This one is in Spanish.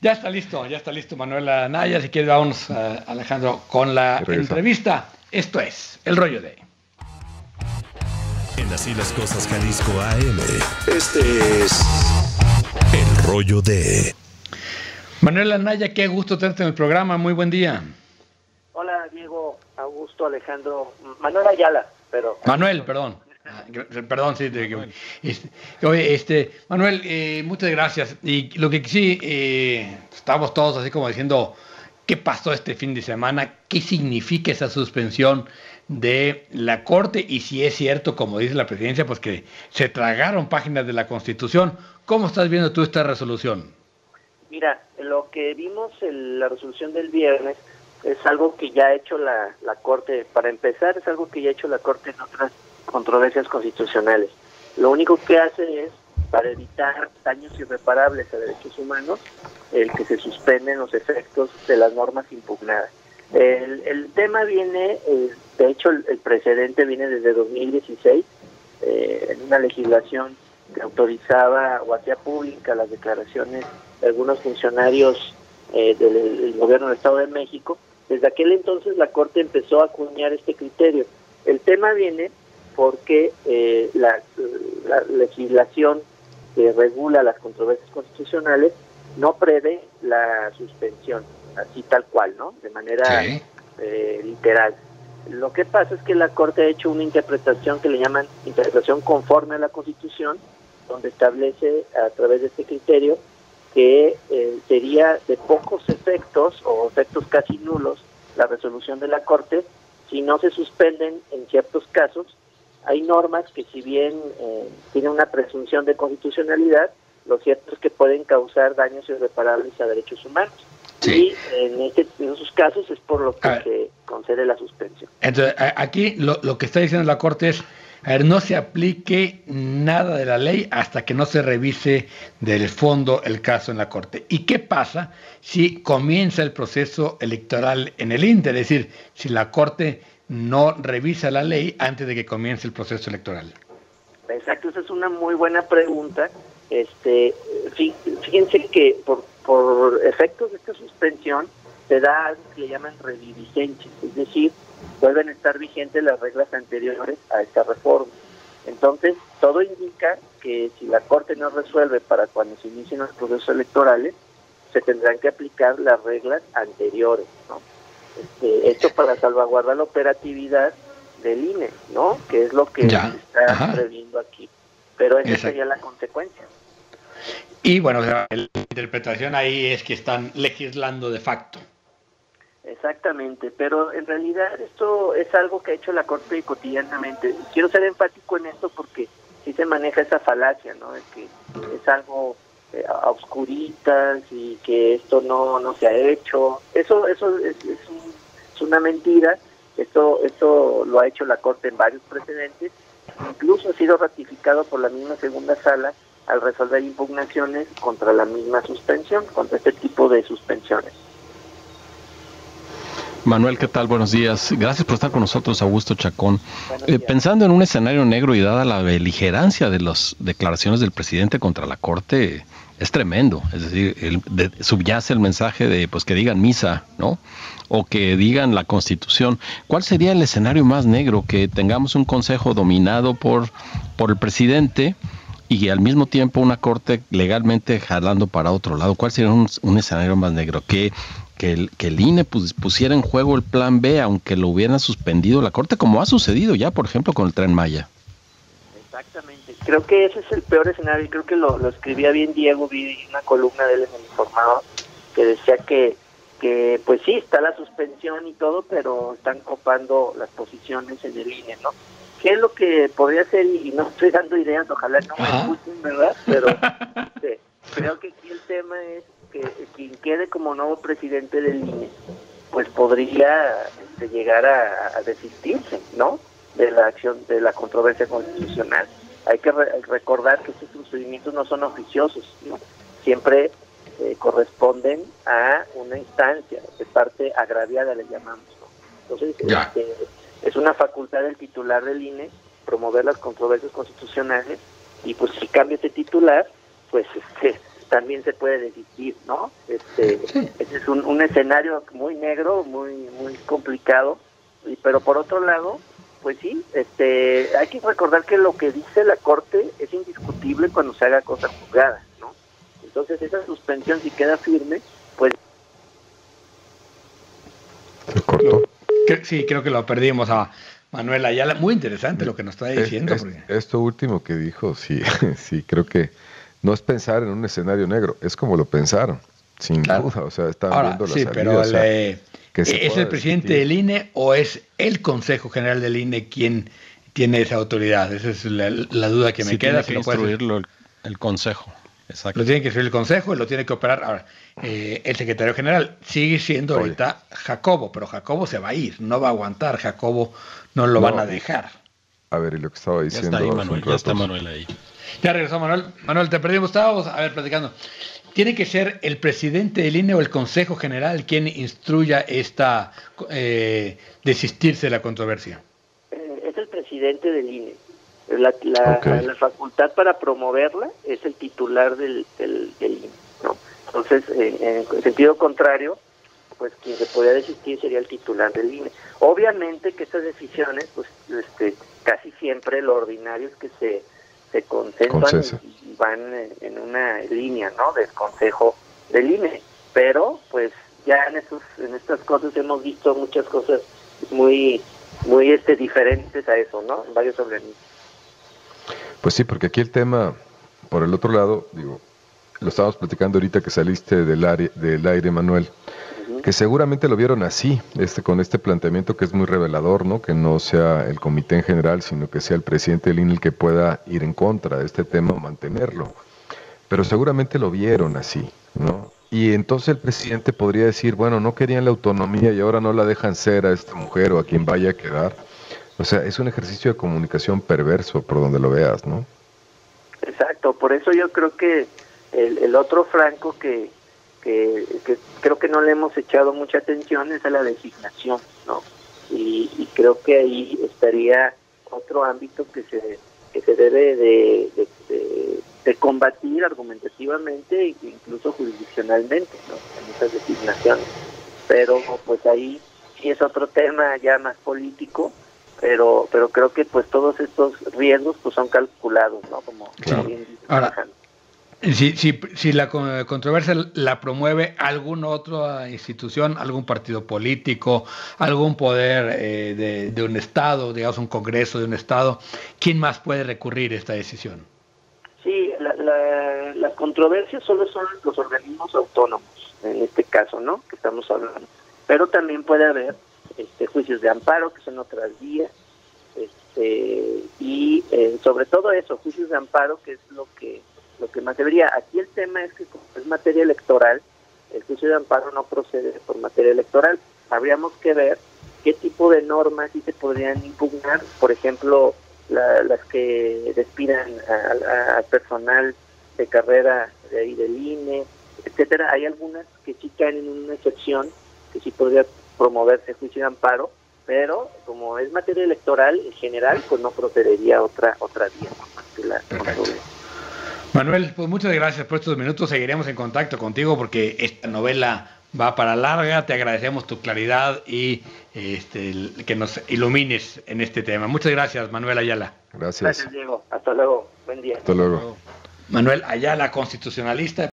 Ya está listo Manuel Anaya. Si quieres, vamos, Alejandro, con la entrevista. Esto es El Rollo de. En Así las Cosas Jalisco AM. Este es El Rollo de. Manuel Anaya, qué gusto tenerte en el programa. Muy buen día. Hola, Diego, Augusto, Alejandro. Manuel Ayala, pero. Manuel, perdón. Perdón, sí. Manuel. Manuel, muchas gracias. Y lo que sí, estamos todos así como diciendo, ¿qué pasó este fin de semana? ¿Qué significa esa suspensión de la Corte? Y si es cierto, como dice la presidencia, pues que se tragaron páginas de la Constitución. ¿Cómo estás viendo tú esta resolución? Mira, lo que vimos en la resolución del viernes es algo que ya ha hecho la Corte. Para empezar, es algo que ya ha hecho la Corte en otras controversias constitucionales. Lo único que hace es, para evitar daños irreparables a derechos humanos, el que se suspenden los efectos de las normas impugnadas. El tema viene, de hecho el precedente viene desde 2016, en una legislación que autorizaba o hacía pública las declaraciones de algunos funcionarios del gobierno del Estado de México. Desde aquel entonces la Corte empezó a acuñar este criterio. El tema viene porque la legislación que regula las controversias constitucionales no prevé la suspensión, así tal cual, ¿no? De manera literal. Lo que pasa es que la Corte ha hecho una interpretación que le llaman interpretación conforme a la Constitución, donde establece a través de este criterio que sería de pocos efectos o efectos casi nulos la resolución de la Corte si no se suspenden en ciertos casos. Hay normas que si bien tienen una presunción de constitucionalidad, lo cierto es que pueden causar daños irreparables a derechos humanos. Sí. Y en esos casos es por lo que se concede la suspensión. Entonces, aquí lo que está diciendo la Corte es, no se aplique nada de la ley hasta que no se revise del fondo el caso en la Corte. ¿Y qué pasa si comienza el proceso electoral en el Inter? Es decir, si la Corte no revisa la ley antes de que comience el proceso electoral. Exacto, esa es una muy buena pregunta. Fíjense que por efectos de esta suspensión se da algo que le llaman reviviscencia, es decir, vuelven a estar vigentes las reglas anteriores a esta reforma. Entonces, todo indica que si la Corte no resuelve para cuando se inicien los procesos electorales, se tendrán que aplicar las reglas anteriores, ¿no? Esto para salvaguardar la operatividad del INE, ¿no? Que es lo que se está previendo aquí. Pero esa sería la consecuencia. Y bueno, la interpretación ahí es que están legislando de facto. Exactamente, pero en realidad esto es algo que ha hecho la Corte cotidianamente. Quiero ser enfático en esto porque sí se maneja esa falacia, ¿no? De que es algo a oscuritas y que esto no se ha hecho. Eso es una mentira. Esto lo ha hecho la Corte en varios precedentes. Incluso ha sido ratificado por la misma segunda sala al resolver impugnaciones contra la misma suspensión, contra este tipo de suspensiones. Manuel, ¿qué tal? Buenos días. Gracias por estar con nosotros, Augusto Chacón. Pensando en un escenario negro y dada la beligerancia de las declaraciones del presidente contra la Corte, es tremendo. Es decir, subyace el mensaje de pues que digan misa, ¿no? O que digan la Constitución. ¿Cuál sería el escenario más negro? Que tengamos un consejo dominado por el presidente y al mismo tiempo una Corte legalmente jalando para otro lado. ¿Cuál sería un escenario más negro? Que el INE pusiera en juego el plan B, aunque lo hubieran suspendido la Corte, como ha sucedido ya, por ejemplo, con el Tren Maya. Exactamente. Creo que ese es el peor escenario, y creo que lo escribía bien Diego, vi una columna de él en El Informador, que decía que pues sí, está la suspensión y todo, pero están copando las posiciones en el INE, ¿no? ¿Qué es lo que podría ser? Y no estoy dando ideas, ojalá no me escuchen, ¿verdad? Pero creo que aquí el tema es que quien quede como nuevo presidente del INE, pues podría llegar a desistirse, ¿no? De la acción, de la controversia constitucional. Hay que recordar que estos procedimientos no son oficiosos, ¿no? Siempre corresponden a una instancia de parte agraviada, le llamamos, ¿no? Entonces, es una facultad del titular del INE promover las controversias constitucionales, y pues si cambia ese titular, pues también se puede desistir, ¿no? Ese es un escenario muy negro, muy complicado, pero por otro lado, pues sí, hay que recordar que lo que dice la Corte es indiscutible cuando se haga cosa juzgada, ¿no? Entonces esa suspensión, si queda firme, pues... ¿Se cortó? Sí, creo que lo perdimos a Manuel Ayala. Muy interesante lo que nos está diciendo. Esto último que dijo, sí, sí, creo que no es pensar en un escenario negro, es como lo pensaron, sin duda, o sea, están viendo la salida. Pero ¿es el presidente del INE o es el Consejo General del INE quien tiene esa autoridad? Esa es la duda que me queda. Tiene que instruirlo el Consejo. Exacto. Lo tiene que instruir el Consejo y lo tiene que operar. Ahora, el secretario general sigue siendo ahorita Jacobo, pero Jacobo se va a ir, no va a aguantar, Jacobo no lo van a dejar. A ver, y lo que estaba diciendo... Ya está ahí, Manuel, ya está Manuel ahí. Ya regresó Manuel. Manuel, te perdimos, estábamos, a ver, platicando. ¿Tiene que ser el presidente del INE o el Consejo General quien instruya esta desistirse de la controversia? Es el presidente del INE. La facultad para promoverla es el titular del INE, ¿no? Entonces, en sentido contrario, pues quien se podría desistir sería el titular del INE. Obviamente que estas decisiones, pues casi siempre lo ordinario es que se consensuan y van en una línea, ¿no?, del Consejo del INE, pero pues ya en estas cosas hemos visto muchas cosas muy diferentes a eso, ¿no?, en varios organismos. Pues sí, porque aquí el tema, por el otro lado, digo, lo estábamos platicando ahorita que saliste del aire, Manuel, que seguramente lo vieron así, con este planteamiento que es muy revelador, ¿no? Que no sea el comité en general, sino que sea el presidente del INE el que pueda ir en contra de este tema o mantenerlo. Pero seguramente lo vieron así, ¿no? Y entonces el presidente podría decir, bueno, no querían la autonomía y ahora no la dejan ser a esta mujer o a quien vaya a quedar. O sea, es un ejercicio de comunicación perverso por donde lo veas, ¿no? Exacto, por eso yo creo que el otro flanco que creo que no le hemos echado mucha atención es a la designación, ¿no? Y creo que ahí estaría otro ámbito que se debe de combatir argumentativamente e incluso jurisdiccionalmente, ¿no?, en esas designaciones. Pero pues ahí sí es otro tema ya más político, pero creo que pues todos estos riesgos pues son calculados, ¿no? Como bien dice. Ahora, si la controversia la promueve alguna otra institución, algún partido político, algún poder de un estado, digamos un congreso de un estado, ¿quién más puede recurrir a esta decisión? Sí, las controversias solo son los organismos autónomos, en este caso, ¿no?, que estamos hablando. Pero también puede haber juicios de amparo, que son otras vías, y sobre todo eso, juicios de amparo, que es lo que más debería. Aquí el tema es que como es materia electoral, el juicio de amparo no procede por materia electoral. Habríamos que ver qué tipo de normas sí se podrían impugnar, por ejemplo, las que despidan al personal de carrera de ahí del INE, etcétera. Hay algunas que sí caen en una excepción, que sí podría promoverse juicio de amparo, pero como es materia electoral en general, pues no procedería otra vía, ¿no?, más que la controversia. Manuel, pues muchas gracias por estos minutos. Seguiremos en contacto contigo porque esta novela va para larga. Te agradecemos tu claridad y que nos ilumines en este tema. Muchas gracias, Manuel Ayala. Gracias. Gracias, Diego. Hasta luego. Buen día. Hasta luego. Manuel Ayala, constitucionalista.